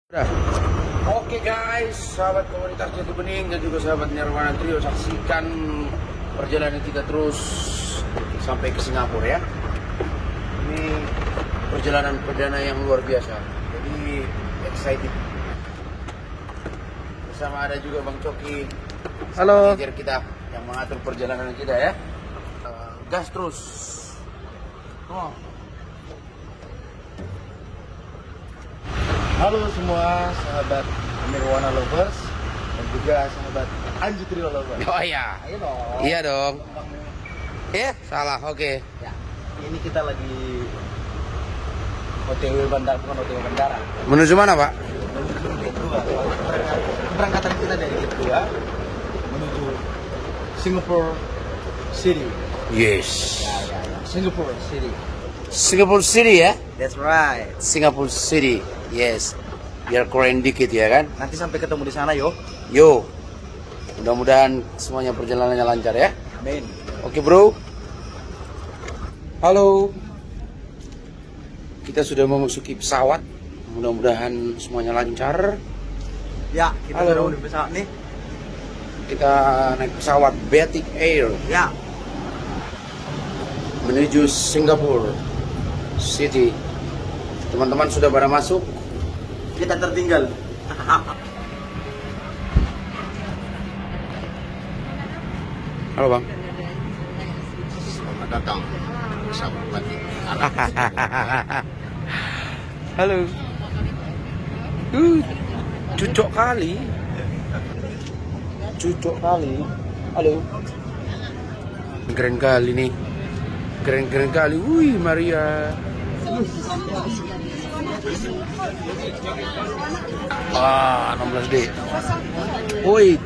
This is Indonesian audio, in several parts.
Udah. Oke guys, sahabat komunitas Jati Bening dan juga sahabat Nirwana Trio, saksikan perjalanan kita terus sampai ke Singapura ya. Ini perjalanan perdana yang luar biasa. Jadi excited. Bersama ada juga Bang Coki. Halo. Manajer kita yang mengatur perjalanan kita ya. Gas terus. Oh. Halo semua sahabat Nirwana Lovers dan juga sahabat Anju Trio Lovers. Oh iya. Ayo dong. Iya dong. Iya, salah. Oke. Ya, ini kita lagi OTW bandara, bukan OTW bandara. Menuju mana, Pak? Menuju Gate 2. Keberangkatan kita dari Gate 2 menuju Singapore City. Yes. Ya. Singapore City. Singapore City ya? That's right. Singapore City. Yes. Biar keren dikit ya kan? Nanti sampai ketemu di sana yo. Yo. Mudah-mudahan semuanya perjalanannya lancar ya. Amin. Oke, Bro. Halo. Kita sudah memasuki pesawat. Mudah-mudahan semuanya lancar. Ya, kita Halo. sudah di pesawat nih. Kita naik pesawat Batik Air Ya. menuju Singapore City. Teman-teman sudah pada masuk? Kita tertinggal. Halo, Bang. Selamat datang bersama Batik. Halo. Cucok kali. Cucok kali. Halo. Keren kali nih. Keren kali. Wih, Maria. Ah, 16D. Wait.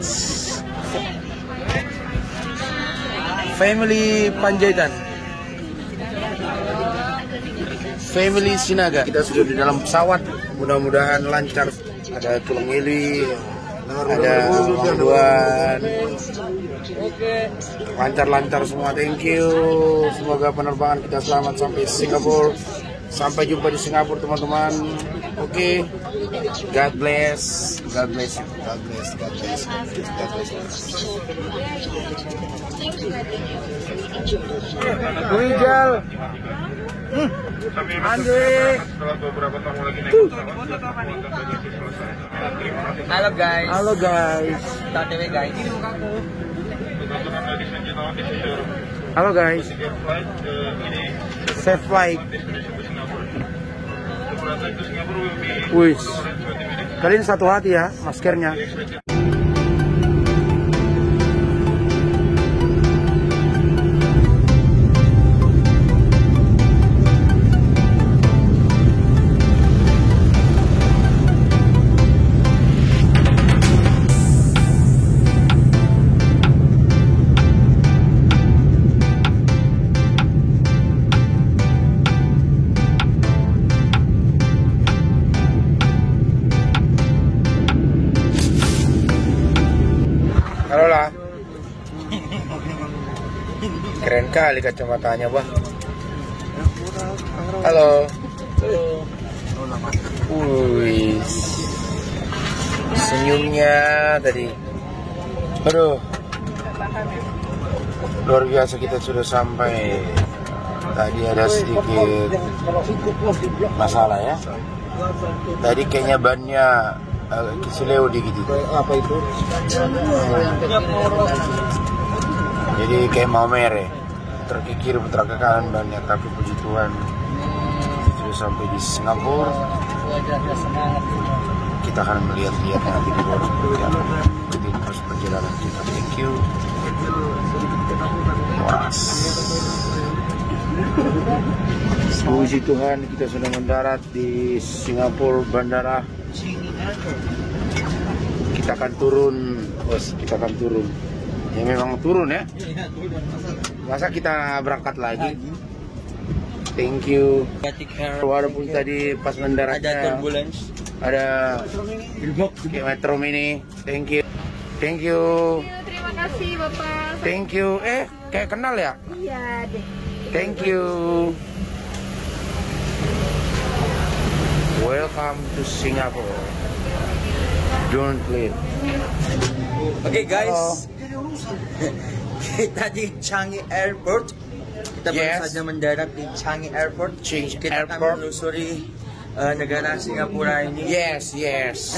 Family Panjaitan. Family Sinaga. Kita sudah di dalam pesawat. Mudah-mudahan lancar. Ada tulang heli, ada panduan. Lancar-lancar semua. Thank you. Semoga penerbangan kita selamat sampai Singapura. Sampai jumpa di Singapura, teman-teman. Oke. God bless. God bless you. God bless, God bless, God bless. Wijal. Andre. Halo guys. Halo guys. Kita OTW guys. Halo guys. Safe flight. Wih. Kalian satu hati ya maskernya. Halo lah. Keren kali kacamatanya, Bang. Halo. Wih. Senyumnya tadi. Aduh. Luar biasa, kita sudah sampai. Tadi ada sedikit masalah ya. Tadi kayaknya bannya kisileo dikit. Apa itu? Jadi kayak mau mereh, terkikir putar ke kanan bannya, tapi puji Tuhan sudah sampai di Singapura. Kita akan melihat-lihat nanti di luar seperti apa. Ikuti terus perjalanan kita. Thank you. Moras. Puji Tuhan, kita sudah mendarat di Singapura Bandara. Kita akan turun, bos. Kita akan turun. Ya memang turun ya. Masa kita berangkat lagi? Thank you. Walaupun tadi pas mendaratnya Ada turbulence. ada kayak Metro Mini. Thank you. Thank you. Terima kasih Bapak. Thank you. Kayak kenal ya? Iya deh. Thank you. Welcome to Singapore. Don't leave. Oke guys, kita di Changi Airport. Kita baru Yes. saja mendarat di Changi Airport. Changi Kita akan Airport. menelusuri negara Singapura ini. Yes. yes.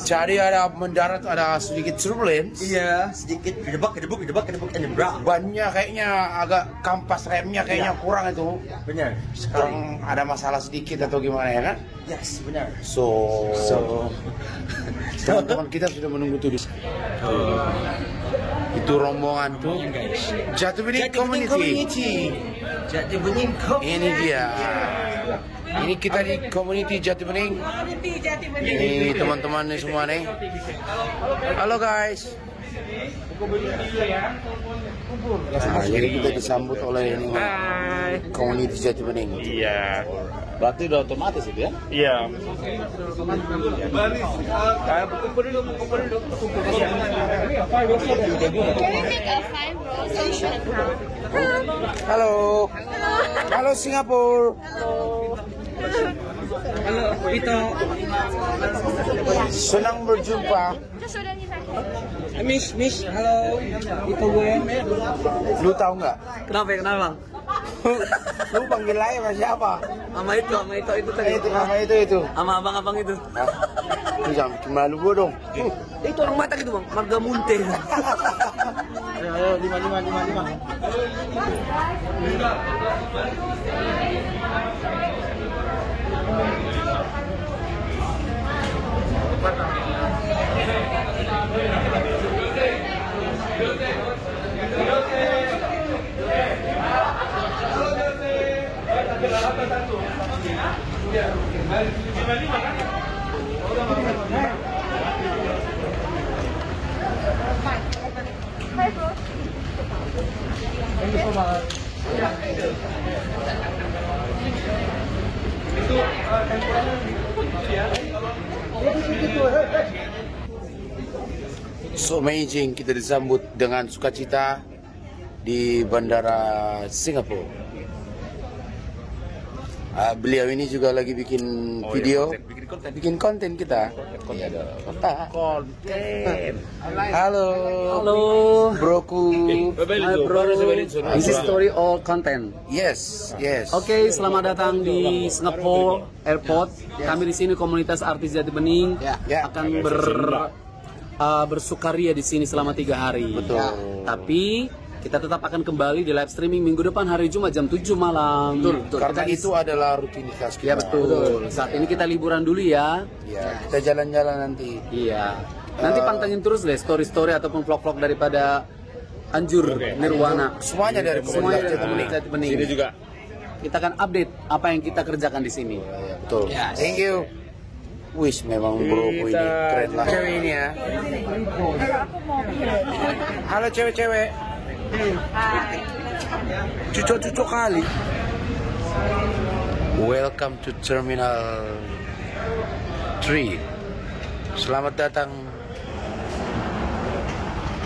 Jadi ada mendarat ada sedikit turbulence. Iya, sedikit gedebak, and bra. Bannya kayaknya agak kampas remnya kayaknya kurang itu. Benar. Sekarang ada masalah sedikit atau gimana ya kan? Yes, benar. So teman-teman kita sudah menunggu tuh. Itu rombongan tuh. Jati Bening Community. Jati Bening Community. Ini dia. Ini kita di community Jati Bening. Ini teman-teman nih semua nih. Halo guys. Nah, jadi kita disambut oleh ini community Jati Bening. Iya. Berarti udah otomatis itu ya? Iya. Can we make a 5 rows so you should count? Halo. Halo Singapura. Senang berjumpa. Just show them inside. Miss, halo. Itu gue. Lu tahu nggak? Kenapa? Lu panggil aja sama siapa? Sama itu tadi. Itu nama itu. Sama abang-abang itu. Hah? Lu jangan bikin malu gua dong. Itu orang Batak itu bang, Marga Munte. Ayo, 5. So amazing, kita disambut dengan sukacita di bandara Singapura. Beliau ini juga lagi bikin video, bikin konten kita. Iya dong. Konten. Halo. Broku. This is story all content. Yes. Oke, selamat datang di Singapore Airport. Kami di sini komunitas artis Jati Bening Ya. akan bersukaria di sini selama 3 hari. Betul. Tapi kita tetap akan kembali di live streaming minggu depan hari Jumat jam 7 malam. Betul. Karena itu adalah rutinitas kita. Ya betul. Saat ini kita liburan dulu ya. Ya, kita jalan-jalan nanti. Iya. Nanti pantengin terus deh story-story ataupun vlog-vlog daripada Anjur Nirwana. Semuanya dari Semuanya komunitas dari Jati Bening. Jati Bening. Ini juga. Kita akan update apa yang kita kerjakan di sini. Ya, betul. Yes. Thank you. Wish memang broku ini keren lah. Cewek ini ya. Halo cewek-cewek. Cucok-cucok kali. Welcome to Terminal 3. Selamat datang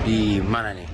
di mana nih?